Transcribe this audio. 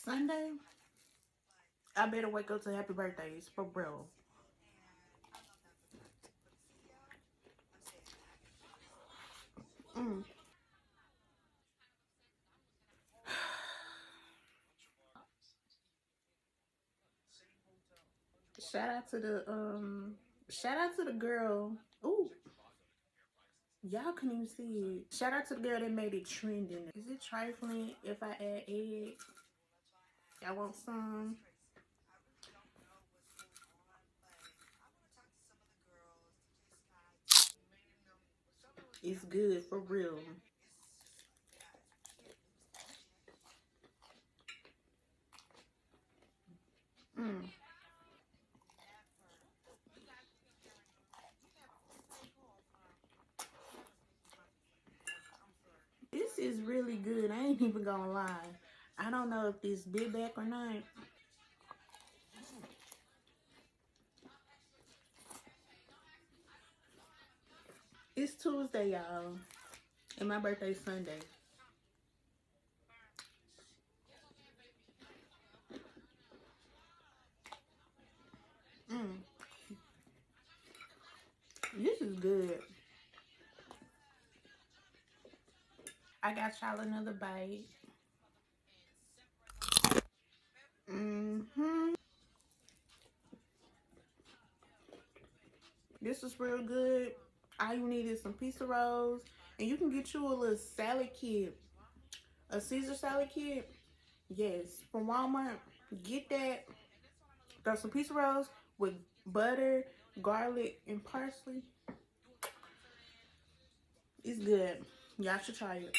Sunday, I better wake up to happy birthdays for real. Mm. Shout out to the shout out to the girl. Ooh, y'all couldn't even see it. Shout out to the girl that made it trending. Is it trifling if I add egg? Y'all want some? It's good for real. Mm. This is really good. I ain't even gonna lie. I don't know if this bit back or not. It's Tuesday, y'all, and my birthday's Sunday. Mm. This is good. I got y'all another bite. This is real good. All you need is some pizza rolls, and you can get you a little salad kit, a Caesar salad kit. Yes, from Walmart. Get that. Throw some pizza rolls with butter, garlic, and parsley. It's good. Y'all should try it.